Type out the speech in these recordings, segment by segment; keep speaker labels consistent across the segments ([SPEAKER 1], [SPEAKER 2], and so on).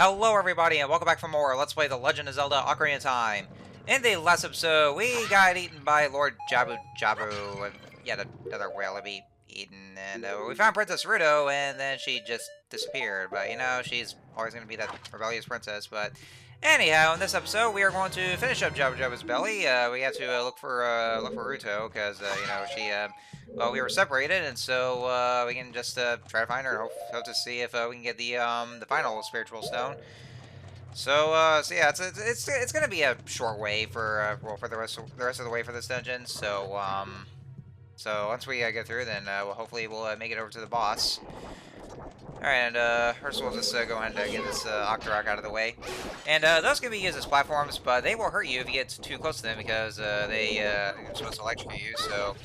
[SPEAKER 1] Hello everybody and welcome back for more Let's Play The Legend of Zelda Ocarina of Time. In the last episode, we got eaten by Lord Jabu-Jabu, and yet another whale to be eaten, and we found Princess Ruto, and then she just disappeared, but you know, she's always going to be that rebellious princess, but anyhow, in this episode, we are going to finish up Jabu-Jabu's belly. We have to look for Ruto, because, you know, she, well, we were separated, and so we can just try to find her and hope to see if we can get the final spiritual stone. So yeah, it's gonna be a short way for well, for the rest of the way for this dungeon. So once we get through, then hopefully we'll make it over to the boss. All right, and first we'll just go ahead and get this Octorok out of the way. And those can be used as platforms, but they will hurt you if you get too close to them because they're supposed to electrocute you. So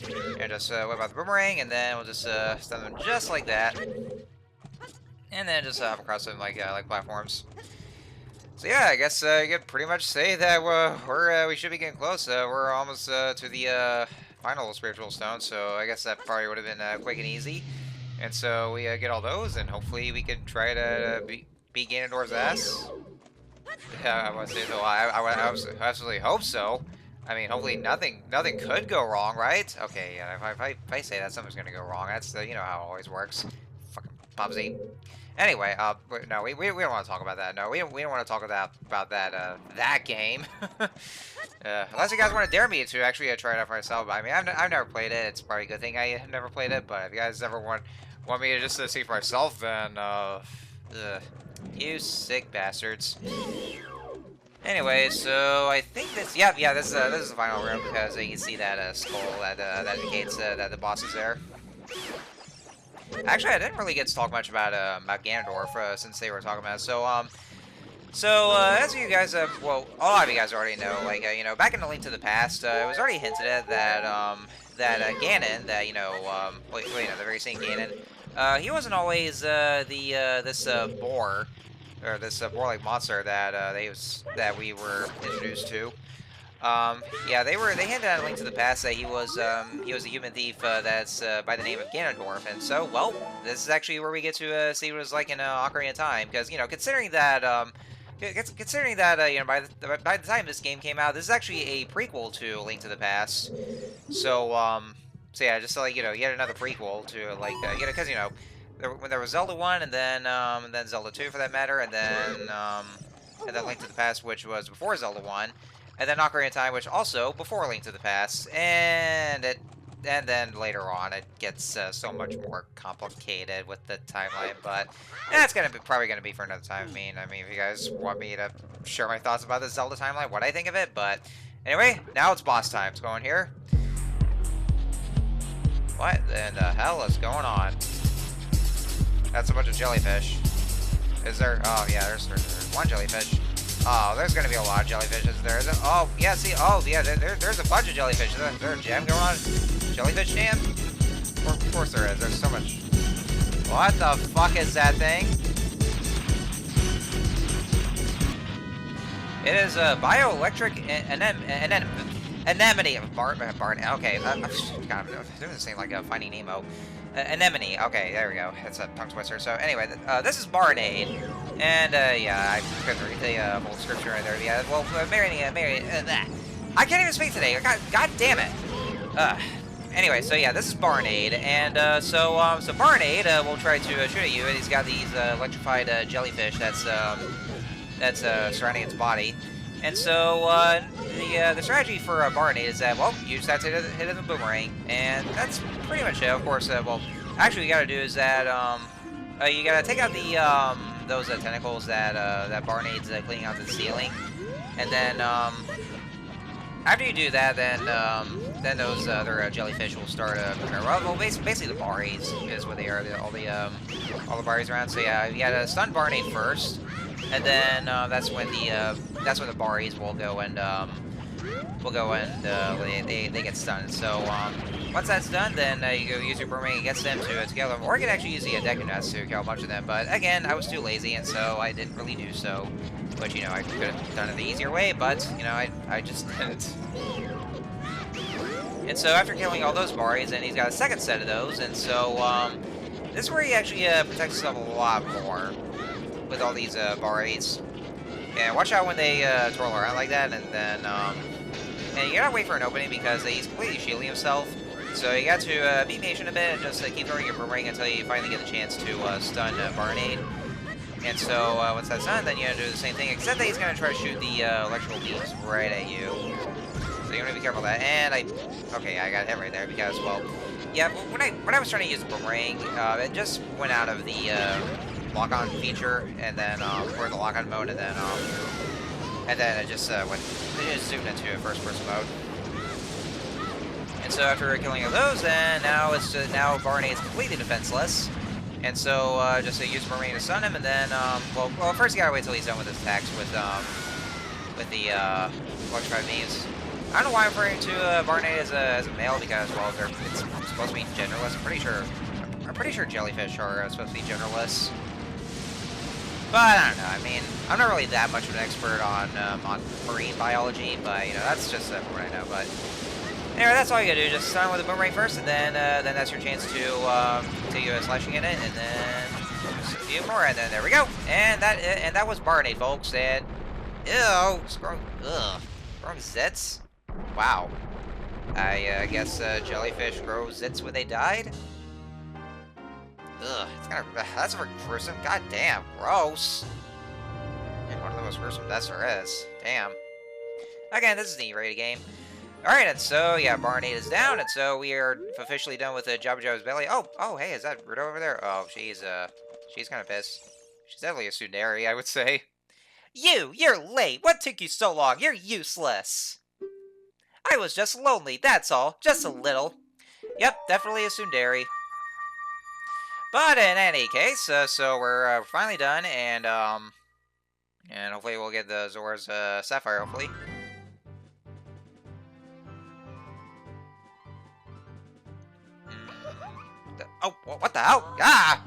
[SPEAKER 1] just whip out the boomerang, and then we'll just stun them just like that, and then just hop across them like platforms. So yeah, I guess you could pretty much say that we should be getting close. We're almost to the final spiritual stone, so I guess that probably would have been quick and easy. And so we get all those, and hopefully we can try to beat Ganondorf's ass. Yeah, I want to say so. I absolutely hope so. I mean, hopefully nothing could go wrong, right? Okay, yeah. If I say that something's gonna go wrong, that's you know how it always works. Fucking Bubsy. Anyway, no, we don't want to talk about that. No, we don't want to talk about that game. Unless you guys want to dare me to actually try it out for myself. I mean, I've never played it. It's probably a good thing I have never played it. But if you guys ever want me to just see for myself, then you sick bastards. Anyway, so I think this, yeah, this is the final room because you can see that skull that indicates that the boss is there. Actually, I didn't really get to talk much about Ganondorf since they were talking about it. So as you guys well, a lot of you guys already know, like you know, back in the Link to the Past, it was already hinted at that Ganon, that you know, the very same Ganon, he wasn't always this boar, or this boar-like monster that we were introduced to. Yeah, they hinted at a Link to the Past that he was a human thief that's by the name of Ganondorf, and so, well, this is actually where we get to see what it was like in Ocarina of Time, because, you know, considering that you know, by the time this game came out, this is actually a prequel to Link to the Past, so yeah, just like, you know, yet another prequel to, like, you know, because, you know, when there was Zelda 1, and then Zelda 2 for that matter, and then Link to the Past, which was before Zelda 1, and then Ocarina of Time, which also before Link to the Past, and then later on it gets so much more complicated with the timeline. But that's probably gonna be for another time. I mean, if you guys want me to share my thoughts about the Zelda timeline, what I think of it. But anyway, now it's boss time. Let's go in here. What in the hell is going on? That's a bunch of jellyfish. Is there? Oh yeah, there's one jellyfish. Oh, there's gonna be a lot of jellyfish, isn't there? Oh, yeah, see, oh, yeah, there's a bunch of jellyfish. Is there a jam going on? Jellyfish jam? Of course there is. There's so much. What the fuck is that thing? It is a bioelectric anemone. Barn. Okay, God, I'm doing the same like Finding Nemo. Anemone. Okay, there we go. It's a tongue twister. So anyway, this is Barinade, and yeah, I couldn't read the full description right there. Yeah, well, I can't even speak today. God damn it. Anyway, so yeah, this is Barinade, and so Barinade will try to shoot at you, and he's got these electrified jellyfish that's surrounding its body. And so, the strategy for Barinade is that, well, you just have to hit it with a boomerang, and that's pretty much it. Of course, well, actually, what you gotta do is that, you gotta take out those tentacles that Barinade's cleaning out to the ceiling, and then, after you do that, then those other jellyfish will start, well, basically the Baris is what they are, all the Baris around. So yeah, you gotta stun Barinade first, and then that's when the Baris will go and they get stunned. So once that's done, then you go use your boomerang against them to kill them, or you can actually use the Deku to kill a bunch of them. But again, I was too lazy, and so I didn't really do so. But you know, I could have done it the easier way, but you know, I just didn't. And so after killing all those Baris, then he's got a second set of those, and so this is where he actually protects himself a lot more. with all these Barinades. And watch out when they twirl around like that, and then and you gotta wait for an opening because he's completely shielding himself. So you got to be patient a bit and just keep throwing your boomerang until you finally get the chance to stun Barinade. And so once that's done, then you gotta do the same thing, except that he's gonna try to shoot the electrical beams right at you. So you want to be careful of that. And okay, I got hit right there because, well, yeah, when I was trying to use boomerang, it just went out of the lock-on feature, and then or the lock-on mode, and then it just zoomed into first-person mode. And so after killing all those, then now now Barinade is completely defenseless. And so just use boomerang to stun him, and then well, first you gotta wait till he's done with his attacks with the electrified beams. I don't know why I'm referring to Barinade as a male, because, well, it's supposed to be genderless. I'm pretty sure Jellyfish are supposed to be genderless. But I don't know. I mean, I'm not really that much of an expert on marine biology, but you know, that's just what I know. But anyway, that's all you gotta do. Just stun with a boomerang first, and then that's your chance to continue slashing in it, and then just a few more, and then there we go. And that was Barinade, folks. And ew, growing zits. Wow. I guess jellyfish grow zits when they died? Ugh, that's very gruesome. God damn, gross. And one of the most gruesome deaths there is. Damn. Again, this is the E-rated game. Alright, and so, yeah, Barinade is down, and so we are officially done with Jabu-Jabu's belly. Oh, hey, is that Ruto over there? Oh, she's kind of pissed. She's definitely a tsundere, I would say. You're late! What took you so long? You're useless! I was just lonely, that's all. Just a little. Yep, definitely a tsundere. But in any case, so we're finally done, and hopefully we'll get the Zora's Sapphire, hopefully. Oh, what the hell? Ah!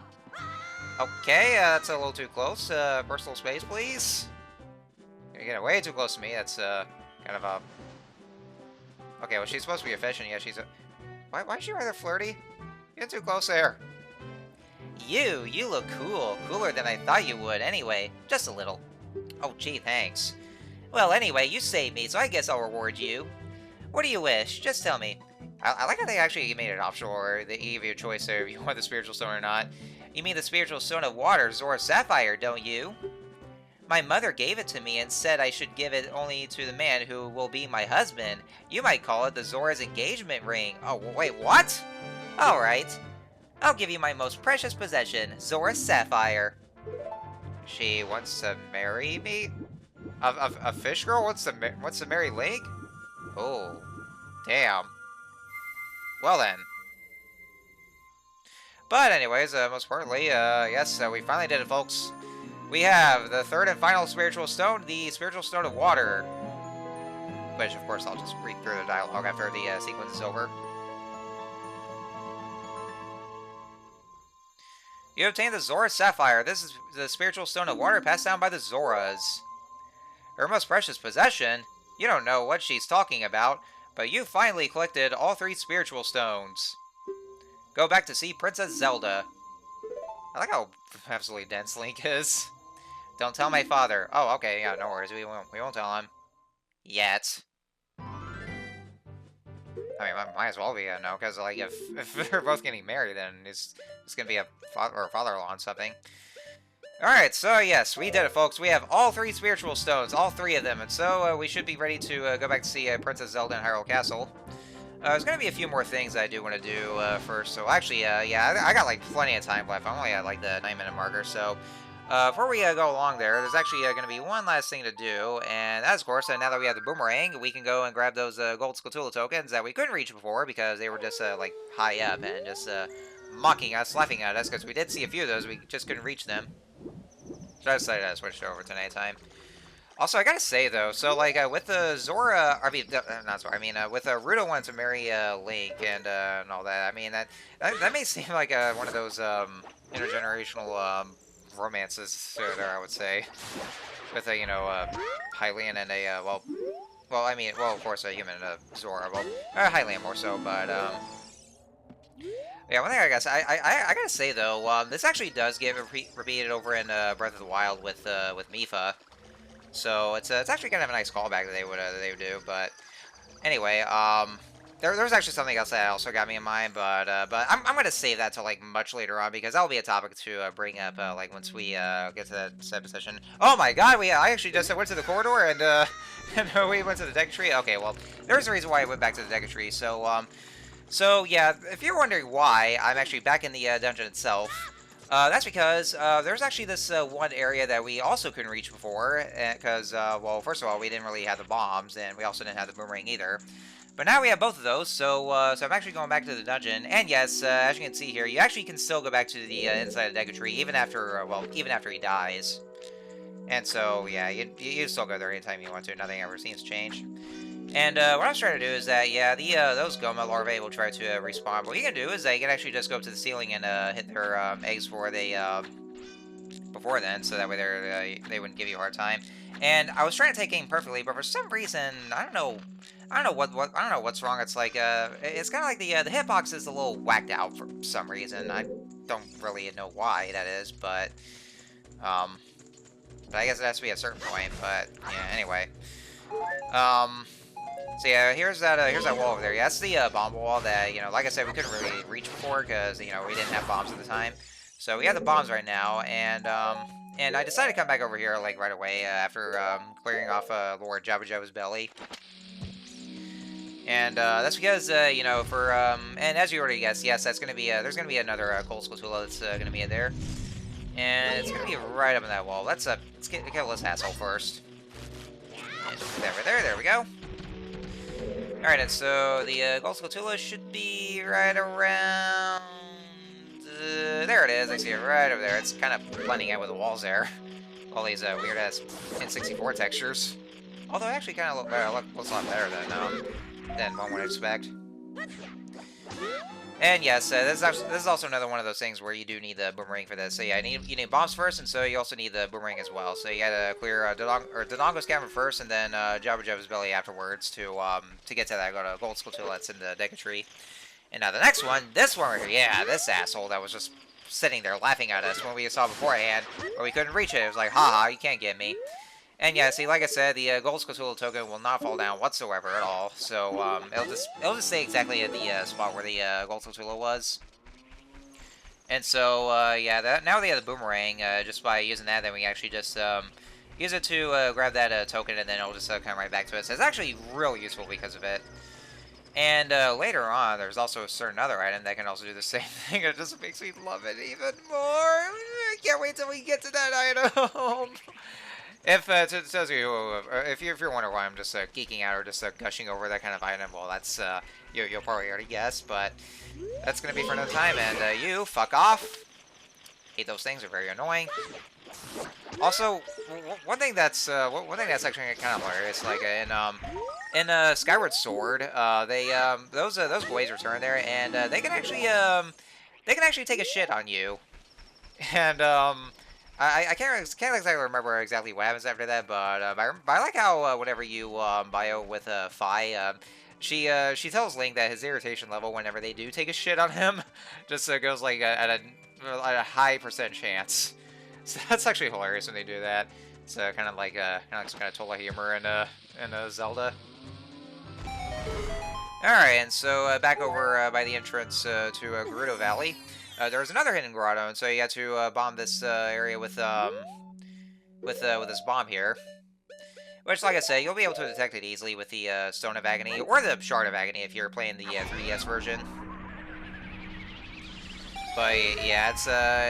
[SPEAKER 1] Okay, that's a little too close. Personal space, please. You're getting way too close to me. That's kind of a... Okay, well, she's supposed to be efficient. Yeah, she's a... Why is she rather flirty? You're getting too close there. You look cool. Cooler than I thought you would, anyway. Just a little. Oh, gee, thanks. Well, anyway, you saved me, so I guess I'll reward you. What do you wish? Just tell me. I like how they actually made it optional, or they gave you a choice there if you want the Spiritual Stone or not. You mean the Spiritual Stone of Water, Zora's Sapphire, don't you? My mother gave it to me and said I should give it only to the man who will be my husband. You might call it the Zora's engagement ring. Oh, wait, what? Alright. I'll give you my most precious possession, Zora's Sapphire. She wants to marry me? A fish girl wants to marry Link? Oh, damn. Well then. But anyways, most importantly, yes, we finally did it, folks. We have the third and final Spiritual Stone, the Spiritual Stone of Water. Which, of course, I'll just read through the dialogue after the sequence is over. You obtained the Zora's Sapphire. This is the Spiritual Stone of Water passed down by the Zoras. Her most precious possession? You don't know what she's talking about, but you finally collected all 3 Spiritual Stones. Go back to see Princess Zelda. I like how absolutely dense Link is. Don't tell my father. Oh, okay, yeah, no worries. We won't tell him. Yet. I mean, might as well be a no, because, like, if they're both getting married, then it's gonna be a father-in-law or something. Alright, so yes, we did it, folks. We have all 3 Spiritual Stones, all 3 of them, and so we should be ready to go back to see Princess Zelda in Hyrule Castle. There's gonna be a few more things I do want to do first, so actually, yeah, I got, like, plenty of time left. I'm only at, like, the 9-minute marker, so before we go along there's actually gonna be one last thing to do, and that's, of course, now that we have the boomerang, we can go and grab those gold Skulltula tokens that we couldn't reach before because they were just, like, high up and just mocking us, laughing at us, because we did see a few of those, we just couldn't reach them. So I decided to switch it over to nighttime. Also, I gotta say, though, so, like, with the Zora, I mean, not Zora, I mean, with Ruto wanting to marry Link and all that, I mean, that may seem like one of those intergenerational romances there, I would say. With a, you know, Hylian and a, well, I mean, well, of course, a human and a Zora, well, Hylian more so, but, Yeah, one thing I guess I gotta say though, this actually does get repeated over in Breath of the Wild with Mifa. So it's actually kind of a nice callback that they would do. But anyway, there was actually something else that also got me in mind, but I'm gonna save that till like much later on because that'll be a topic to bring up like once we get to that set position. Oh my God, I actually just went to the corridor and and we went to the deck tree. Okay, well there's a reason why I went back to the deck tree. So yeah, if you're wondering why I'm actually back in the dungeon itself. That's because there's actually this one area that we also couldn't reach before, because, well, first of all, we didn't really have the bombs, and we also didn't have the boomerang either. But now we have both of those, so I'm actually going back to the dungeon, and yes, as you can see here, you actually can still go back to the inside of Deku-Tree, even after, well, even after he dies. And so, yeah, you still go there anytime you want to, nothing ever seems to change. And what I was trying to do is that, yeah, those Goma larvae will try to respawn. But what you can do is that you can actually just go up to the ceiling and hit their eggs before then, so that way they wouldn't give you a hard time. And I was trying to take aim perfectly, but for some reason, I don't know what's wrong. It's like it's kind of like the hitbox is a little whacked out for some reason. I don't really know why that is, but I guess it has to be at a certain point. But yeah, anyway. So yeah, here's that wall over there. Yeah, that's the bomb wall that, you know, like I said, we couldn't really reach before because, you know, we didn't have bombs at the time. So we have the bombs right now, and I decided to come back over here, like, right away after clearing off Lord Jabu-Jabu's belly. And that's because, you know, and as you already guessed, yes, that's going to be, there's going to be another Gold Skulltula that's going to be in there. And it's going to be right up in that wall. Let's kill this asshole first. And there we go. Alright, and so the Gold Skulltula should be right around... there it is, I see it right over there. It's kind of blending in with the walls there. All these weird-ass N64 textures. Although it actually kind of looks a lot better than one would expect. And yes, this is also another one of those things where you do need the boomerang for this. So yeah, you need bombs first, and so you also need the boomerang as well. So you gotta clear Dodongo's cavern first, and then Jabu-Jabu's belly afterwards to get to that Gold Skulltula that's in the Deku-Tree. And now the next one, this one right here, yeah, this asshole that was just sitting there laughing at us when we saw beforehand, where we couldn't reach it. It was like, haha, you can't get me. And yeah, see, like I said, the Gold Skulltula token will not fall down whatsoever at all. So it'll just stay exactly at the spot where the Gold Skulltula was. And so yeah, now they have the boomerang. Just by using that, then we actually just use it to grab that token, and then it'll just come right back to us. So it's actually real useful because of it. And later on, there's also a certain other item that can also do the same thing. It just makes me love it even more. I can't wait till we get to that item. If you're wondering why I'm just geeking out or just gushing over that kind of item, well, that's you'll probably already guess, but that's gonna be for another time. And you fuck off. Hate those things; they're very annoying. Also, one thing that's actually kind of hilarious, like in Skyward Sword, those boys return there, and they can actually take a shit on you, and I can't exactly remember exactly what happens after that, but I like how whenever you bio with Fi, she tells Link that his irritation level whenever they do take a shit on him just goes like at a high % chance. So that's actually hilarious when they do that. It's kind of like some kind of total humor in Zelda. All right, and so back over by the entrance to Gerudo Valley. There's another hidden grotto, and so you got to bomb this area with this bomb here. Which, like I said, you'll be able to detect it easily with the Stone of Agony, or the Shard of Agony if you're playing the 3DS version. But yeah,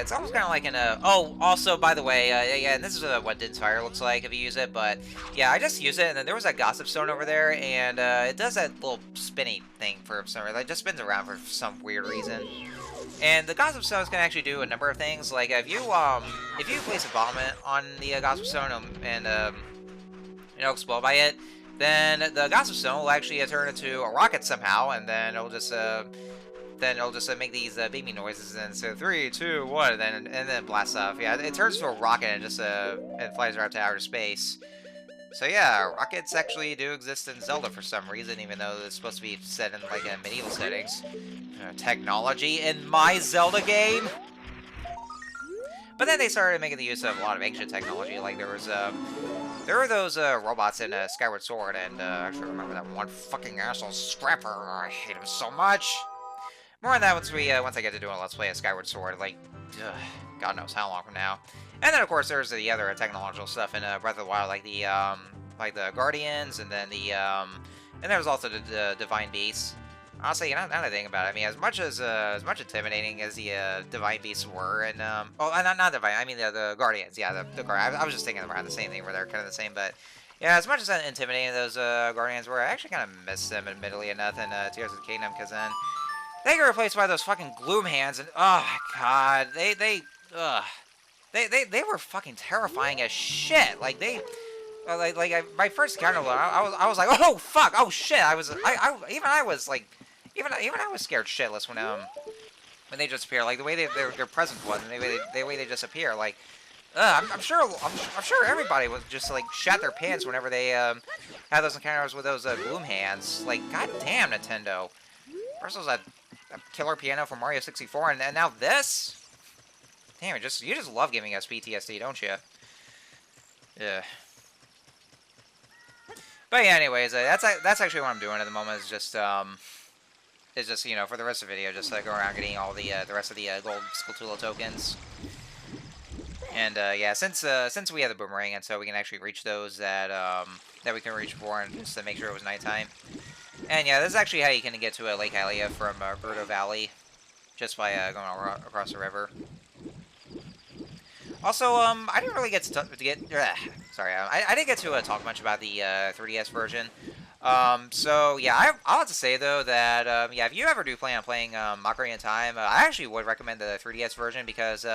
[SPEAKER 1] it's almost kind of like oh, also, by the way, yeah, and this is what Din's Fire looks like if you use it, but yeah, I just used it, and then there was that Gossip Stone over there, and it does that little spinny thing for some reason. It just spins around for some weird reason. And the Gossip Stones can actually do a number of things. Like if you place a bomb on the Gossip Stone and explode by it, then the Gossip Stone will actually turn into a rocket somehow, and then it'll just make these beaming noises, and so 3, 2, 1, and then blasts off. Yeah, it turns into a rocket and just and flies right to outer space. So yeah, rockets actually do exist in Zelda for some reason, even though it's supposed to be set in like medieval settings. technology in my Zelda game. But then they started making the use of a lot of ancient technology. Like there were those robots in Skyward Sword, and I actually remember that one fucking asshole Scrapper. I hate him so much. More on that once I get to doing a Let's Play of Skyward Sword, like, God knows how long from now. And then of course there's the other technological stuff in Breath of the Wild, like the Guardians, and then and there was also the Divine Beasts. Honestly, now that I think about it, I mean, as much intimidating as the Divine Beasts were, and not Divine, I mean the Guardians, yeah, the I was just thinking around the same thing, where they're kind of the same, but yeah, as much as intimidating those Guardians were, I actually kind of miss them, admittedly enough, in Tears of the Kingdom, because then they get replaced by those fucking Gloom Hands, and oh my god, they were fucking terrifying as shit. Like my first encounter, I was like, oh fuck, oh shit. I was scared shitless when they just appear. Like the way their presence was, and the way they just appear. Like, I'm sure everybody would just like shat their pants whenever they had those encounters with those Gloom Hands. Like, goddamn, Nintendo. First was that killer piano from Mario 64, and now this. Damn, you just love giving us PTSD, don't you? Yeah. But yeah, anyways, that's actually what I'm doing at the moment. Is just you know, for the rest of the video, just go around getting all the rest of the gold Skulltula tokens. And yeah, since we have the boomerang, and so we can actually reach those that we can reach before, and just to make sure it was nighttime. And yeah, this is actually how you can get to Lake Hylia from Gerudo Valley, just by going across the river. Also, I didn't really get to sorry, I didn't get to talk much about the 3DS version. So yeah, I'll have to say though that yeah, if you ever do plan on playing Ocarina of Time, I actually would recommend the 3DS version because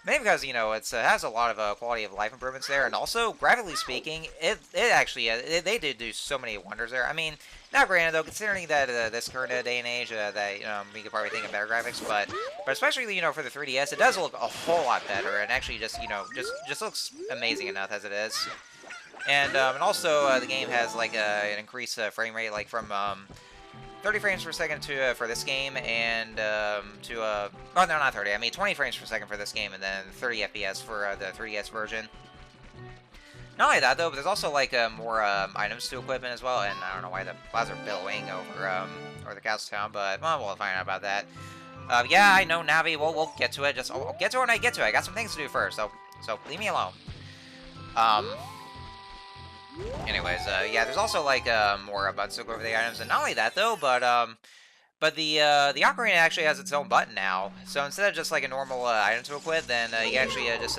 [SPEAKER 1] mainly because you know it has a lot of quality of life improvements there, and also graphically speaking, it actually they did do so many wonders there. I mean, now granted though, considering that this current day and age, that we could probably think of better graphics, but especially you know for the 3DS, it does look a whole lot better, and actually just just looks amazing enough as it is. And also the game has like an increased frame rate, like from 30 frames per second to for this game, and oh no, not 30. I mean 20 frames per second for this game, and then 30 FPS for the 3DS version. Not only that though, but there's also like more items to equipment as well. And I don't know why the clouds are billowing over the castle town, but well, we'll find out about that. Yeah, I know, Navi. We'll get to it. I'll get to it when I get to it. I got some things to do first, so leave me alone. Anyways, yeah, there's also like more buttons to go over the items, and not only that though, but the Ocarina actually has its own button now. So instead of just like a normal item to equip, then you actually just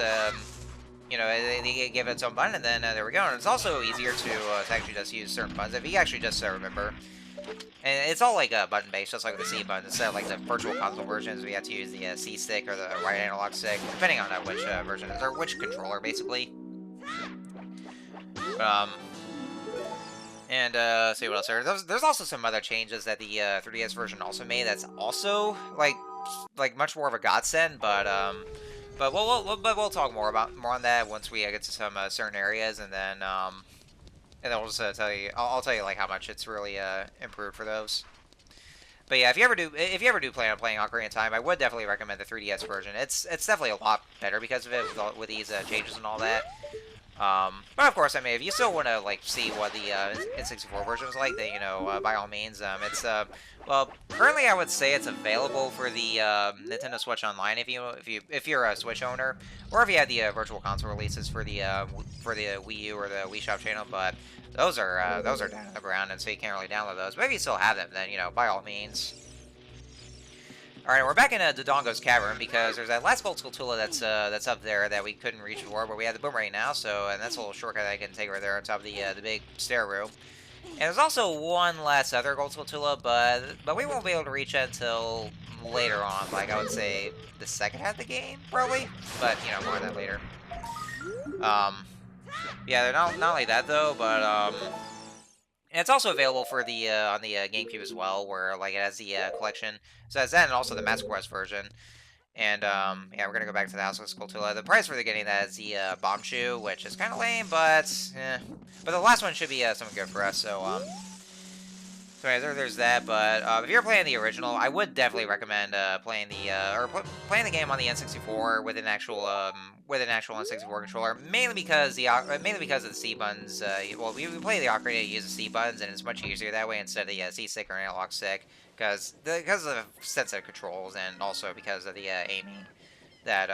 [SPEAKER 1] you know, they give it its own button, and then there we go. And it's also easier to actually just use certain buttons if you actually just remember. And it's all like button based, just like the C button, instead of like the virtual console versions. We have to use the C stick or the right analog stick, depending on which version it is, or which controller basically. And see what else there. There's also some other changes that the 3DS version also made. That's also like much more of a godsend. But we'll talk more on that once we get to some certain areas, and then we'll just tell you. I'll tell you like how much it's really improved for those. But yeah, if you ever do plan on playing Ocarina of Time, I would definitely recommend the 3DS version. It's definitely a lot better because of it with these changes and all that. But of course, I mean, if you still want to like see what the N64 version is like, then by all means, it's well, currently I would say it's available for the Nintendo Switch Online if you're a Switch owner, or if you have the Virtual Console releases for the Wii U or the Wii Shop channel. But those are down on the ground, and so you can't really download those. But if you still have them, then by all means. Alright, we're back in Dodongo's Cavern because there's that last gold Skulltula that's up there that we couldn't reach before, but we have the boomerang now, and that's a little shortcut that I can take right there on top of the big stair room. And there's also one last other gold Skulltula, but we won't be able to reach it until later on, like I would say the second half of the game, probably. But more on that later. Yeah, not only that though, but and it's also available for the on the GameCube as well, where like it has the collection. So it's that, and also the Master Quest version. And yeah, we're gonna go back to the House of Skulltula. The price for getting that is the Bomb Shoe, which is kind of lame, but the last one should be something good for us. So So there's that, but if you're playing the original, I would definitely recommend playing the playing the game on the N64 with an actual N64 controller. Mainly because mainly because of the C buttons. Well, we play the Ocarina, you use the C buttons, and it's much easier that way instead of the C stick or analog stick because of the sensitive controls and also because of the aiming that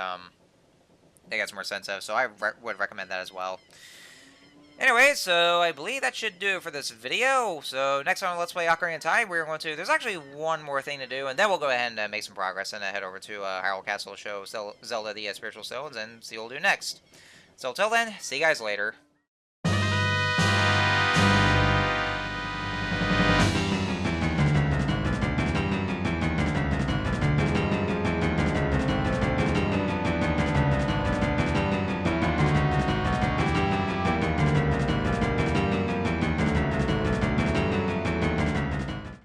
[SPEAKER 1] it gets more sensitive. So I would recommend that as well. Anyway, so I believe that should do it for this video. So next time on Let's Play Ocarina of Time, we're going to... There's actually one more thing to do, and then we'll go ahead and make some progress and head over to Hyrule Castle to show Zelda the Spiritual Stones and see what we'll do next. So until then, see you guys later.